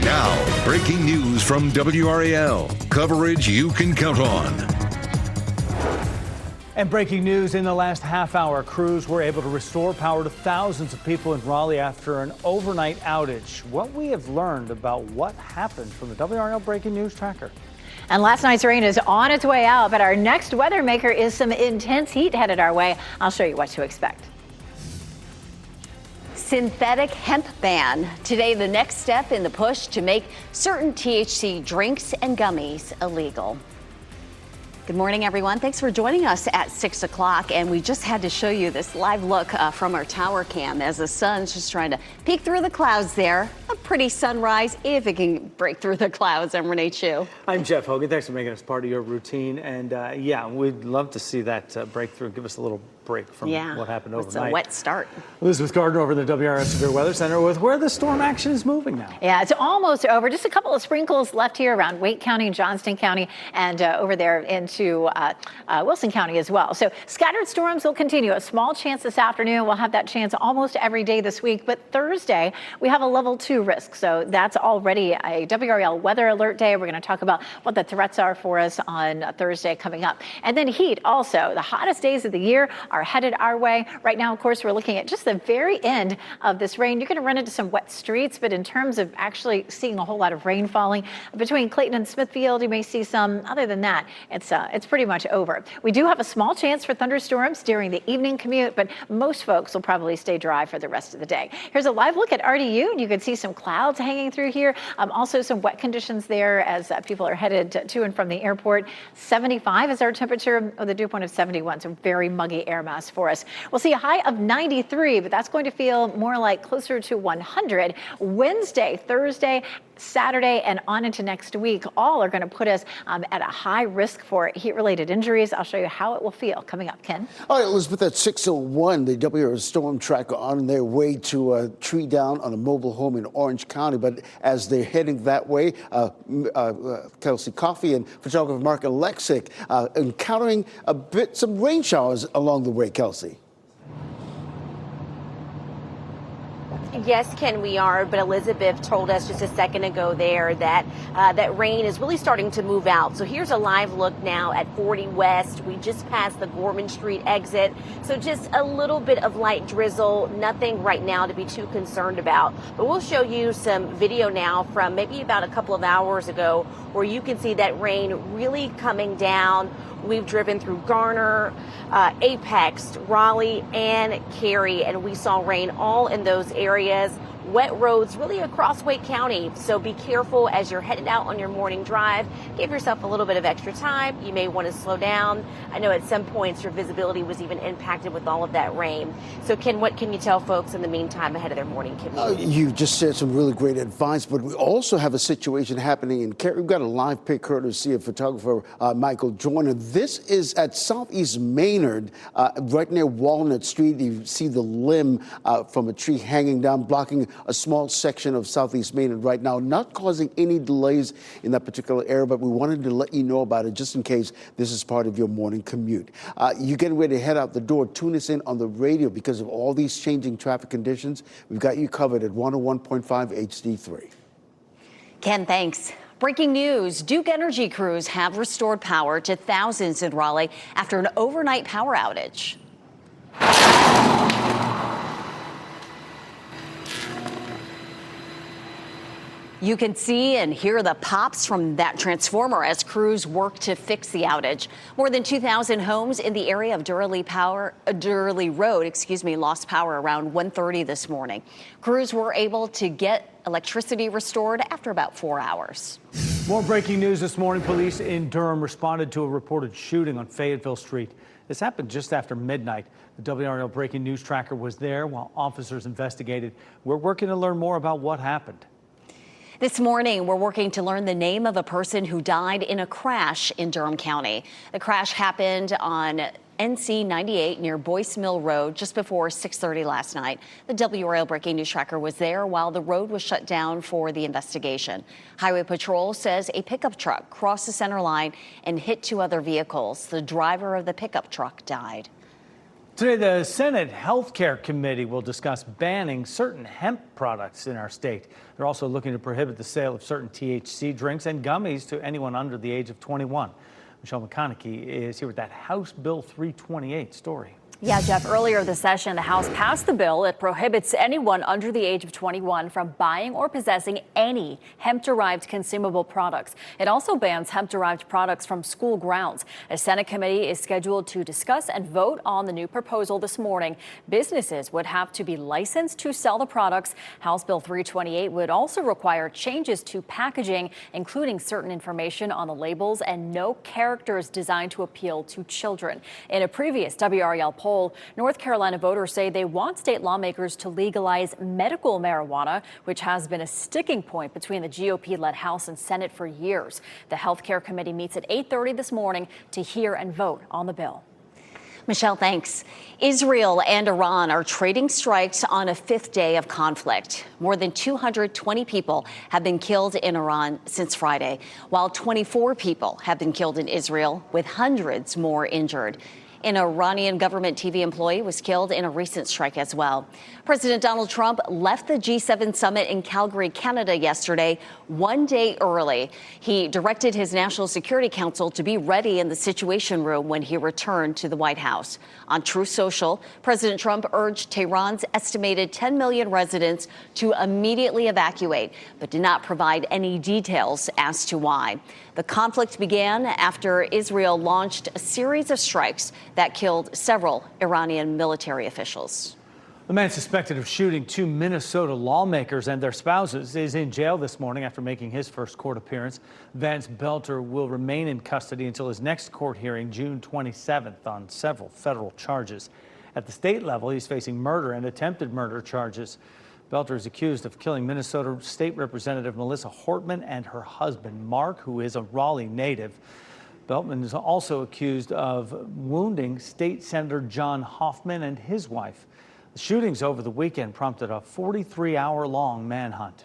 Now, breaking news from WRAL. Coverage you can count on. And breaking news in the last half hour, crews were able to restore power to thousands of people in Raleigh after an overnight outage. What we have learned about what happened from the WRAL Breaking News Tracker. And last night's rain is on its way out, but our next weather maker is some intense heat headed our way. I'll show you what to expect. Synthetic hemp ban. Today, the next step in the push to make certain THC drinks and gummies illegal. Good morning, everyone. Thanks for joining us at 6 o'clock. And we just had to show you this live look from our tower cam as the sun's just trying to peek through the clouds there. A pretty sunrise if it can break through the clouds. I'm Renee Chu. I'm Jeff Hogan. Thanks for making us part of your routine. And yeah, we'd love to see that breakthrough. Give us a little break from what happened overnight. It's a wet start. Elizabeth Gardner over in the WRS Severe Weather Center with where the storm action is moving now. Yeah, it's almost over. Just a couple of sprinkles left here around Wake County, Johnston County, and over there into Wilson County as well. So scattered storms will continue. A small chance this afternoon. We'll have that chance almost every day this week. But Thursday, we have a level 2 risk. So that's already a WRAL weather alert day. We're going to talk about what the threats are for us on Thursday coming up. And then heat also. The hottest days of the year are headed our way. Right now, of course, we're looking at just the very end of this rain. You're going to run into some wet streets, but in terms of actually seeing a whole lot of rain falling between Clayton and Smithfield, you may see some. Other than that, it's pretty much over. We do have a small chance for thunderstorms during the evening commute, but most folks will probably stay dry for the rest of the day. Here's a live look at RDU. You can see some clouds hanging through here. Also some wet conditions there as people are headed to and from the airport. 75 is our temperature with a dew point of 71, so very muggy air mass for us. We'll see a high of 93, but that's going to feel more like closer to 100. Wednesday, Thursday, Saturday, and on into next week, all are going to put us at a high risk for heat-related injuries. I'll show you how it will feel coming up. Ken? All right, Elizabeth, at 6:01, the WRAL storm tracker on their way to a tree down on a mobile home in Orange County. But as they're heading that way, Kelsey Coffey and photographer Mark Alexic encountering some rain showers along the way. Kelsey. Yes, Ken, we are. But Elizabeth told us just a second ago there that that rain is really starting to move out. So here's a live look now at 40 West. We just passed the Gorman Street exit. So just a little bit of light drizzle. Nothing right now to be too concerned about. But we'll show you some video now from maybe about a couple of hours ago where you can see that rain really coming down. We've driven through Garner, Apex, Raleigh, and Cary, and we saw rain all in those areas. Wet roads really across Wake County, so be careful as you're headed out on your morning drive. Give yourself a little bit of extra time. You may want to slow down. I know at some points your visibility was even impacted with all of that rain. So Ken, what can you tell folks in the meantime ahead of their morning commute? You just said some really great advice, but we also have a situation happening in Cary. We've got a live pic courtesy of photographer Michael Joyner. This is at Southeast Maynard, right near Walnut Street. You see the limb from a tree hanging down, blocking a small section of Southeast Maynard right now, not causing any delays in that particular area, but we wanted to let you know about it just in case this is part of your morning commute. You're getting ready to head out the door. Tune us in on the radio because of all these changing traffic conditions. We've got you covered at 101.5 HD3. Ken, thanks. Breaking news, Duke Energy crews have restored power to thousands in Raleigh after an overnight power outage. You can see and hear the pops from that transformer as crews work to fix the outage. More than 2,000 homes in the area of Durley Road, lost power around 1:30 this morning. Crews were able to get electricity restored after about 4 hours. More breaking news this morning. Police in Durham responded to a reported shooting on Fayetteville Street. This happened just after midnight. The WRAL Breaking News Tracker was there while officers investigated. We're working to learn more about what happened. This morning, we're working to learn the name of a person who died in a crash in Durham County. The crash happened on NC 98 near Boyce Mill Road just before 6:30 last night. The WRAL Breaking News Tracker was there while the road was shut down for the investigation. Highway Patrol says a pickup truck crossed the center line and hit two other vehicles. The driver of the pickup truck died. Today, the Senate Health Care Committee will discuss banning certain hemp products in our state. They're also looking to prohibit the sale of certain THC drinks and gummies to anyone under the age of 21. Michelle McConaughey is here with that House Bill 328 story. Yeah, Jeff, earlier this session, the House passed the bill. It prohibits anyone under the age of 21 from buying or possessing any hemp-derived consumable products. It also bans hemp-derived products from school grounds. A Senate committee is scheduled to discuss and vote on the new proposal this morning. Businesses would have to be licensed to sell the products. House Bill 328 would also require changes to packaging, including certain information on the labels and no characters designed to appeal to children. In a previous WRAL poll, North Carolina voters say they want state lawmakers to legalize medical marijuana, which has been a sticking point between the GOP-led House and Senate for years. The Health Care Committee meets at 8:30 this morning to hear and vote on the bill. Michelle, thanks. Israel and Iran are trading strikes on a fifth day of conflict. More than 220 people have been killed in Iran since Friday, while 24 people have been killed in Israel, with hundreds more injured. An Iranian government TV employee was killed in a recent strike as well. President Donald Trump left the G7 summit in Calgary, Canada yesterday, one day early. He directed his National Security Council to be ready in the Situation Room when he returned to the White House. On Truth Social, President Trump urged Tehran's estimated 10 million residents to immediately evacuate, but did not provide any details as to why. The conflict began after Israel launched a series of strikes that killed several Iranian military officials. The man suspected of shooting two Minnesota lawmakers and their spouses is in jail this morning after making his first court appearance. Vance Belter will remain in custody until his next court hearing, June 27th, on several federal charges. At the state level, he's facing murder and attempted murder charges. Belter is accused of killing Minnesota State Representative Melissa Hortman and her husband, Mark, who is a Raleigh native. Beltman is also accused of wounding State Senator John Hoffman and his wife. The shootings over the weekend prompted a 43-hour-long manhunt.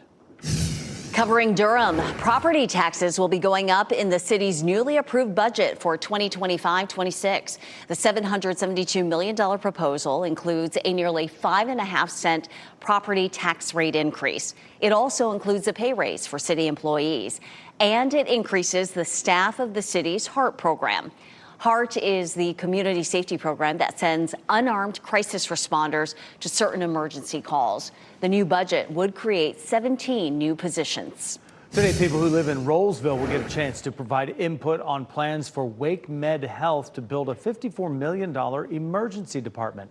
Covering Durham, property taxes will be going up in the city's newly approved budget for 2025-26. The $772 million proposal includes a nearly 5.5-cent property tax rate increase. It also includes a pay raise for city employees, and it increases the staff of the city's HEART program. HEART is the community safety program that sends unarmed crisis responders to certain emergency calls. The new budget would create 17 new positions. Today, people who live in Rollsville will get a chance to provide input on plans for Wake Med Health to build a $54 million emergency department.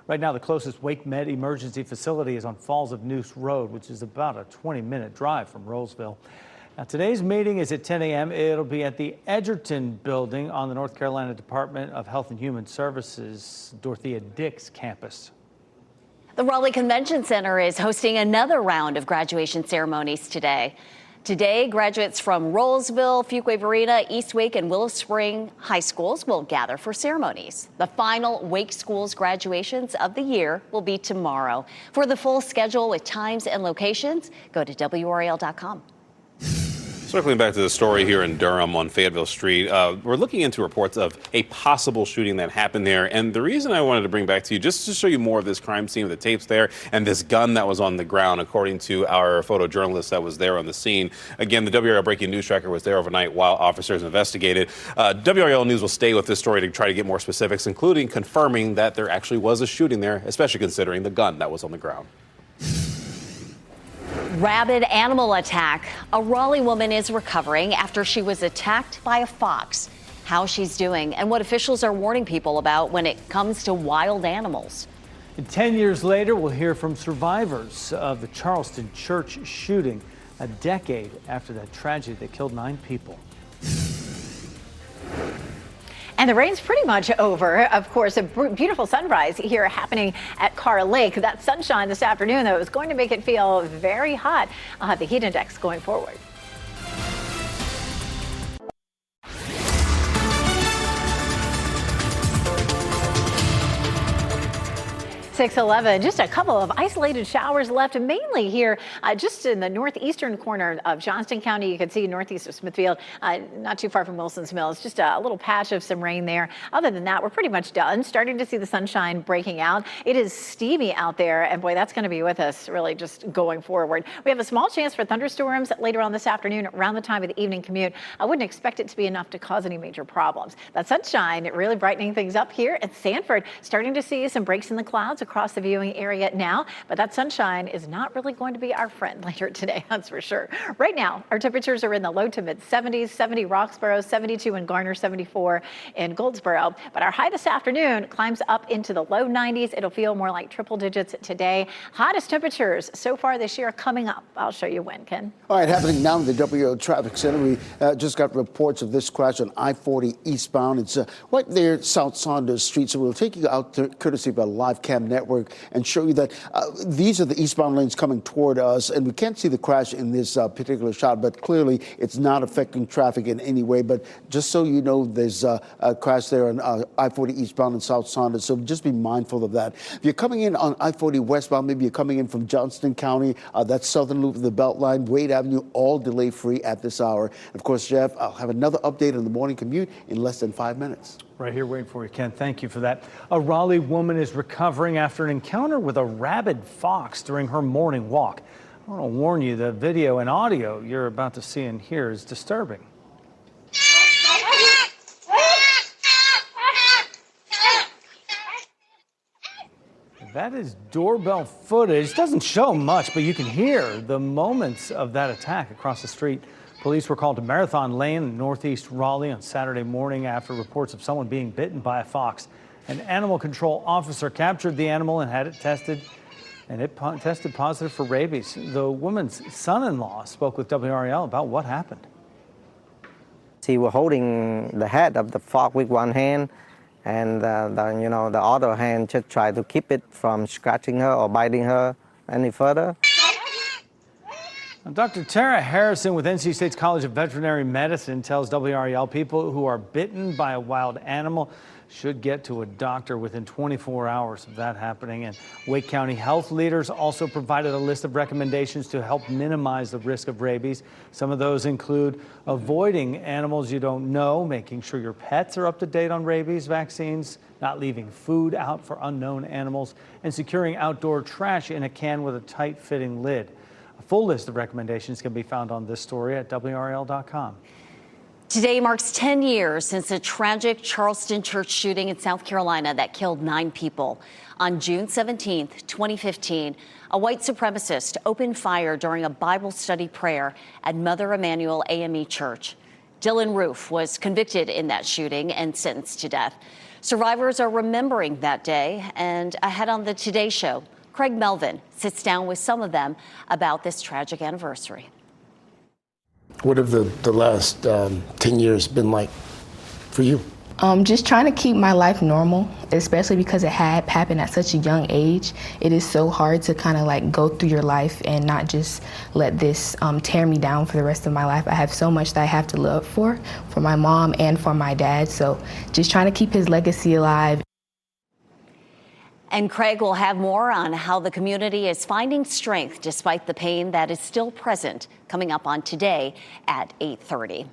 Right now, the closest Wake Med emergency facility is on Falls of Noose Road, which is about a 20-minute drive from Rollsville. Now, today's meeting is at 10 a.m. It'll be at the Edgerton building on the North Carolina Department of Health and Human Services, Dorothea Dix campus. The Raleigh Convention Center is hosting another round of graduation ceremonies today. Today, graduates from Rollsville, Fuquay-Varina, East Wake, and Willow Spring high schools will gather for ceremonies. The final Wake schools graduations of the year will be tomorrow. For the full schedule with times and locations, go to WRAL.com. Circling back to the story here in Durham on Fayetteville Street, we're looking into reports of a possible shooting that happened there. And the reason I wanted to bring back to you, just to show you more of this crime scene with the tapes there and this gun that was on the ground, according to our photojournalist that was there on the scene. Again, the WRAL Breaking News Tracker was there overnight while officers investigated. WRAL News will stay with this story to try to get more specifics, including confirming that there actually was a shooting there, especially considering the gun that was on the ground. Rabid animal attack. A Raleigh woman is recovering after she was attacked by a fox. How she's doing and what officials are warning people about when it comes to wild animals. And 10 years later, we'll hear from survivors of the Charleston church shooting, a decade after that tragedy that killed 9 people. And the rain's pretty much over. Of course, a beautiful sunrise here happening at Carr Lake. That sunshine this afternoon, though, is going to make it feel very hot. I'll have the heat index going forward. 6:11. Just a couple of isolated showers left, mainly here just in the northeastern corner of Johnston County. You can see northeast of Smithfield, not too far from Wilson's Mills. Just a little patch of some rain there. Other than that, we're pretty much done. Starting to see the sunshine breaking out. It is steamy out there, and boy, that's going to be with us really just going forward. We have a small chance for thunderstorms later on this afternoon around the time of the evening commute. I wouldn't expect it to be enough to cause any major problems. That sunshine really brightening things up here at Sanford. Starting to see some breaks in the clouds across the viewing area now, but that sunshine is not really going to be our friend later today, that's for sure. Right now, our temperatures are in the low to mid 70s, 70 Roxborough, 72 in Garner, 74 in Goldsboro. But our high this afternoon climbs up into the low 90s. It'll feel more like triple digits today. Hottest temperatures so far this year coming up. I'll show you when, Ken. All right, happening now in the WRAL Traffic Center. We just got reports of this crash on I-40 eastbound. It's right there, South Saunders Street. So we'll take you out courtesy of a live cam network and show you that these are the eastbound lanes coming toward us. And we can't see the crash in this particular shot, but clearly it's not affecting traffic in any way. But just so you know, there's a crash there on I-40 eastbound in South Saunders. So just be mindful of that. If you're coming in on I-40 westbound, maybe you're coming in from Johnston County, that's southern loop of the Beltline, Wade Avenue, all delay free at this hour. And of course, Jeff, I'll have another update on the morning commute in less than 5 minutes. Right here waiting for you, Ken. Thank you for that. A Raleigh woman is recovering after an encounter with a rabid fox during her morning walk. I want to warn you, the video and audio you're about to see and hear is disturbing. That is doorbell footage. Doesn't show much, but you can hear the moments of that attack across the street. Police were called to Marathon Lane in northeast Raleigh on Saturday morning after reports of someone being bitten by a fox. An animal control officer captured the animal and had it tested, and it tested positive for rabies. The woman's son-in-law spoke with WRAL about what happened. She was holding the head of the fox with one hand, and the other hand just tried to keep it from scratching her or biting her any further. Dr. Tara Harrison with NC State's College of Veterinary Medicine tells WRAL people who are bitten by a wild animal should get to a doctor within 24 hours of that happening. And Wake County health leaders also provided a list of recommendations to help minimize the risk of rabies. Some of those include avoiding animals you don't know, making sure your pets are up to date on rabies vaccines, not leaving food out for unknown animals, and securing outdoor trash in a can with a tight-fitting lid. A full list of recommendations can be found on this story at WRAL.com. Today marks 10 years since the tragic Charleston church shooting in South Carolina that killed 9 people. On June 17, 2015, a white supremacist opened fire during a Bible study prayer at Mother Emanuel AME Church. Dylan Roof was convicted in that shooting and sentenced to death. Survivors are remembering that day, and ahead on the Today Show, Craig Melvin sits down with some of them about this tragic anniversary. What have the last 10 years been like for you? Just trying to keep my life normal, especially because it had happened at such a young age. It is so hard to kind of like go through your life and not just let this tear me down for the rest of my life. I have so much that I have to live for my mom and for my dad. So just trying to keep his legacy alive. And Craig will have more on how the community is finding strength despite the pain that is still present, coming up on Today at 8:30.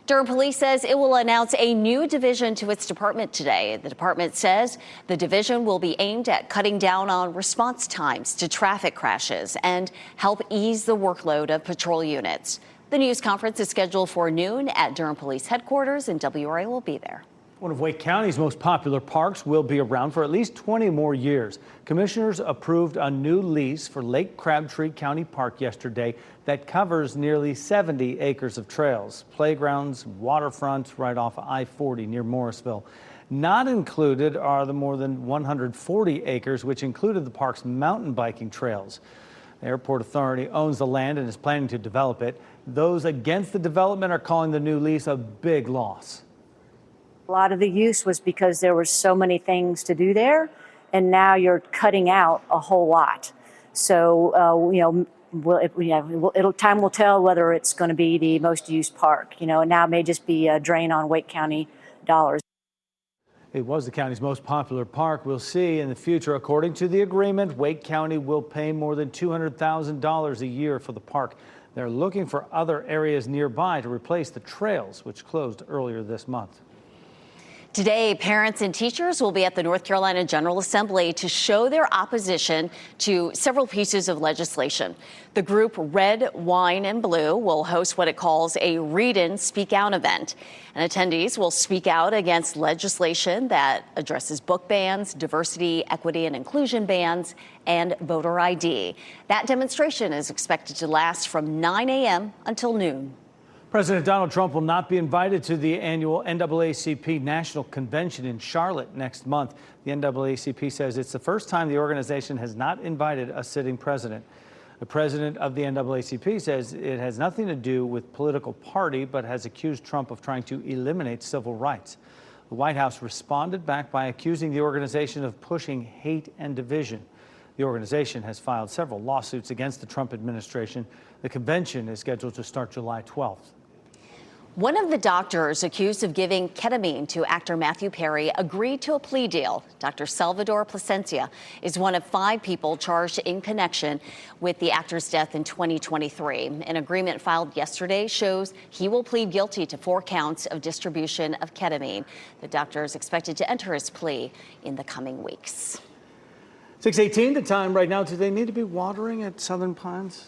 Durham Police says it will announce a new division to its department today. The department says the division will be aimed at cutting down on response times to traffic crashes and help ease the workload of patrol units. The news conference is scheduled for noon at Durham Police headquarters, and WRAL will be there. One of Wake County's most popular parks will be around for at least 20 more years. Commissioners approved a new lease for Lake Crabtree County Park yesterday that covers nearly 70 acres of trails, playgrounds, waterfront right off I-40 near Morrisville. Not included are the more than 140 acres, which included the park's mountain biking trails. The airport authority owns the land and is planning to develop it. Those against the development are calling the new lease a big loss. A lot of the use was because there were so many things to do there, and now you're cutting out a whole lot. So, time will tell whether it's going to be the most used park. And now it may just be a drain on Wake County dollars. It was the county's most popular park. We'll see in the future. According to the agreement, Wake County will pay more than $200,000 a year for the park. They're looking for other areas nearby to replace the trails, which closed earlier this month. Today, parents and teachers will be at the North Carolina General Assembly to show their opposition to several pieces of legislation. The group Red, Wine, and Blue will host what it calls a Read-In Speak Out event. And attendees will speak out against legislation that addresses book bans, diversity, equity, and inclusion bans, and voter ID. That demonstration is expected to last from 9 a.m. until noon. President Donald Trump will not be invited to the annual NAACP National Convention in Charlotte next month. The NAACP says it's the first time the organization has not invited a sitting president. The president of the NAACP says it has nothing to do with political party, but has accused Trump of trying to eliminate civil rights. The White House responded back by accusing the organization of pushing hate and division. The organization has filed several lawsuits against the Trump administration. The convention is scheduled to start July 12th. One of the doctors accused of giving ketamine to actor Matthew Perry agreed to a plea deal. Dr. Salvador Plasencia is one of 5 people charged in connection with the actor's death in 2023. An agreement filed yesterday shows he will plead guilty to 4 counts of distribution of ketamine. The doctor is expected to enter his plea in the coming weeks. 6:18 the time right now. Do they need to be watering at Southern Pines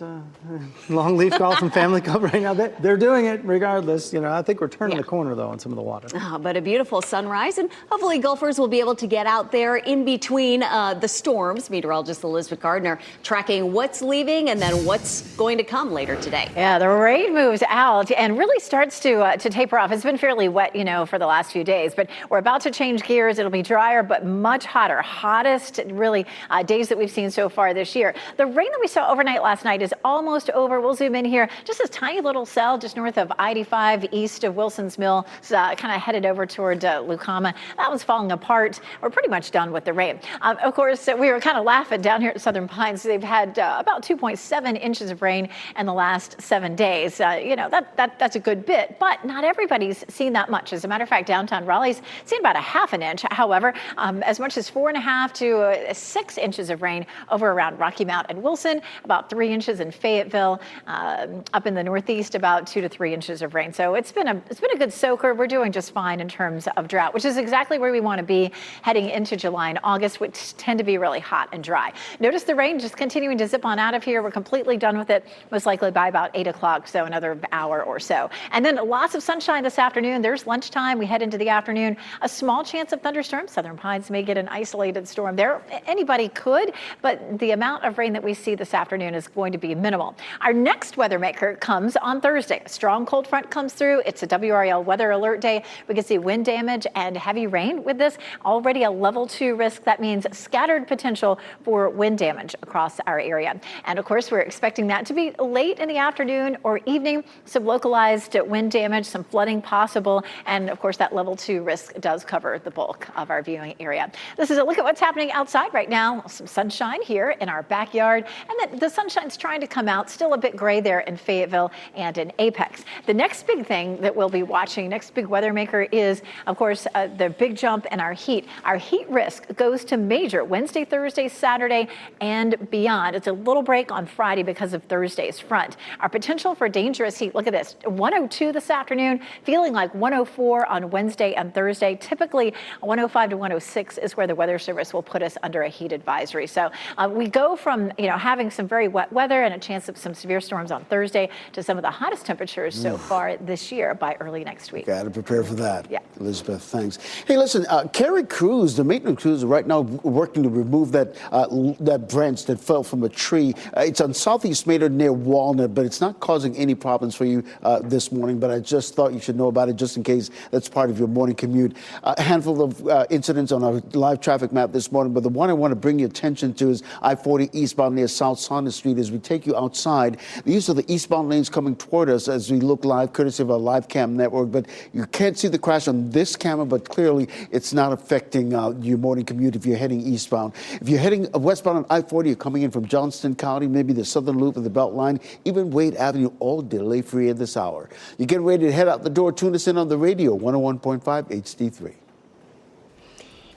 Longleaf Golf and Family Club right now? They're doing it regardless. You know, I think we're turning the corner, though, on some of the water. But a beautiful sunrise, and hopefully golfers will be able to get out there in between the storms. Meteorologist Elizabeth Gardner tracking what's leaving and then what's going to come later today. Yeah, the rain moves out and really starts to taper off. It's been fairly wet, you know, for the last few days, but we're about to change gears. It'll be drier, but much hotter. Hottest, really, days that we've seen so far this year. The rain that we saw overnight last night is almost over. We'll zoom in here. Just a tiny little cell just north of I-85, east of Wilson's Mill, kind of headed over toward Lucama. That one's falling apart. We're pretty much done with the rain. Of course, we were kind of laughing down here at Southern Pines. They've had about 2.7 inches of rain in the last 7 days. You know, that's a good bit, but not everybody's seen that much. As a matter of fact, downtown Raleigh's seen about a half an inch. However, as much as 4.5 to 6 inches of rain over around Rocky Mount and Wilson, about 3 inches in Fayetteville, up in the northeast, about 2 to 3 inches of rain. So it's been a good soaker. We're doing just fine in terms of drought, which is exactly where we want to be heading into July and August, which tend to be really hot and dry. Notice the rain just continuing to zip on out of here. We're completely done with it, most likely by about 8 o'clock, so another hour or so. And then lots of sunshine this afternoon. There's lunchtime. We head into the afternoon. A small chance of thunderstorms. Southern Pines may get an isolated storm there. Anybody could, but the amount of rain that we see this afternoon is going to be minimal. Our next weather maker comes on Thursday. A strong cold front comes through. It's a WRAL weather alert day. We can see wind damage and heavy rain with this. Already a level 2 risk. That means scattered potential for wind damage across our area. And of course, we're expecting that to be late in the afternoon or evening. Some localized wind damage, some flooding possible. And of course, that level 2 risk does cover the bulk of our viewing area. This is a look at what's happening outside right now. Some sunshine here in our backyard, and the sunshine's trying to come out. Still a bit gray there in Fayetteville and in Apex. The next big thing that we'll be watching, next big weather maker, is of course the big jump in our heat. Our heat risk goes to major Wednesday, Thursday, Saturday, and beyond. It's a little break on Friday because of Thursday's front. Our potential for dangerous heat, look at this, 102 this afternoon, feeling like 104 on Wednesday and Thursday. Typically 105 to 106 is where the Weather Service will put us under a heat advisory. So we go from, you know, having some very wet weather and a chance of some severe storms on Thursday to some of the hottest temperatures so far this year by early next week. Got to prepare for that. Yeah. Elizabeth, thanks. Hey, listen, Carrie Cruz, the maintenance crews, are right now working to remove that branch that fell from a tree. It's on Southeast Maynard near Walnut, but it's not causing any problems for you this morning. But I just thought you should know about it just in case that's part of your morning commute. A handful of incidents on our live traffic map this morning, but the one I want to bring your attention to is I-40 eastbound near South Saunders Street. As we take you outside, these are the eastbound lanes coming toward us as we look live, courtesy of our live cam network. But you can't see the crash on this camera, but clearly it's not affecting your morning commute if you're heading eastbound. If you're heading westbound on I-40, you're coming in from Johnston County, maybe the southern loop of the Beltline, even Wade Avenue, all delay-free at this hour. You're getting ready to head out the door. Tune us in on the radio, 101.5 HD3.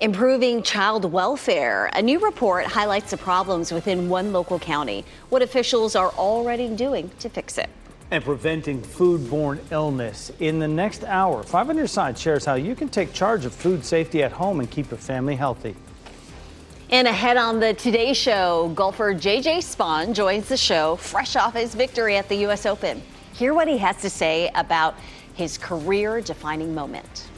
Improving child welfare. A new report highlights the problems within one local county, what officials are already doing to fix it. And preventing foodborne illness. In the next hour, 5 on Your Side shares how you can take charge of food safety at home and keep your family healthy. And ahead on the Today Show, golfer J.J. Spaun joins the show fresh off his victory at the U.S. Open. Hear what he has to say about his career-defining moment.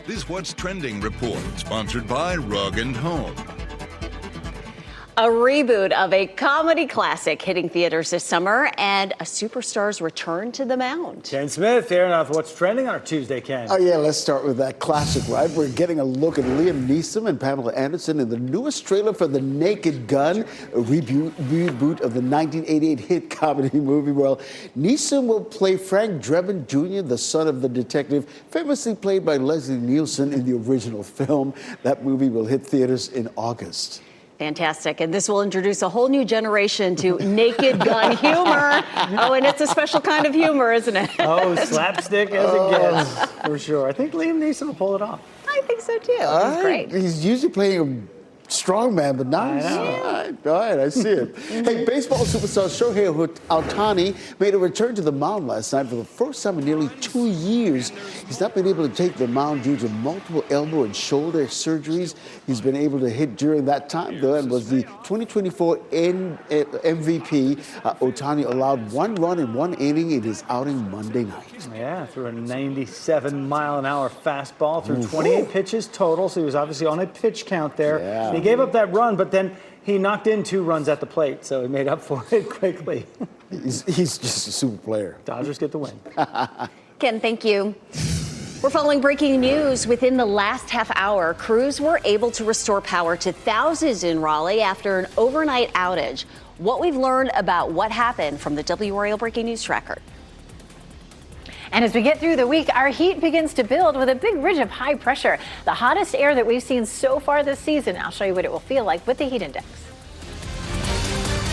This What's Trending report, sponsored by Rug & Home. A reboot of a comedy classic hitting theaters this summer and a superstar's return to the mound. Ken Smith here now with What's Trending on our Tuesday, Ken. Oh, yeah, let's start with that classic, right? We're getting a look at Liam Neeson and Pamela Anderson in the newest trailer for The Naked Gun, a reboot of the 1988 hit comedy movie. Well, Neeson will play Frank Drebin Jr., the son of the detective, famously played by Leslie Nielsen in the original film. That movie will hit theaters in August. Fantastic. And this will introduce a whole new generation to Naked Gun humor. Oh, and it's a special kind of humor, isn't it? Oh, slapstick as it gets, for sure. I think Liam Neeson will pull it off. I think so, too. He's great. He's usually playing a strong man, but now he's all right, I see it. Hey, baseball superstar Shohei Ohtani made a return to the mound last night for the first time in nearly 2 years. He's not been able to take the mound due to multiple elbow and shoulder surgeries. He's been able to hit during that time, though, and was the 2024 MVP. Ohtani allowed 1 run in 1 inning in his outing Monday night. Yeah, threw a 97-mile-an-hour fastball through 28 pitches total, so he was obviously on a pitch count there. Yeah. He gave up that run, but then he knocked in 2 runs at the plate, so he made up for it quickly. He's just a super player. Dodgers get the win. Ken, thank you. We're following breaking news. Within the last half hour, crews were able to restore power to thousands in Raleigh after an overnight outage. What we've learned about what happened from the WRAL Breaking News Tracker. And as we get through the week, our heat begins to build with a big ridge of high pressure. The hottest air that we've seen so far this season. I'll show you what it will feel like with the heat index.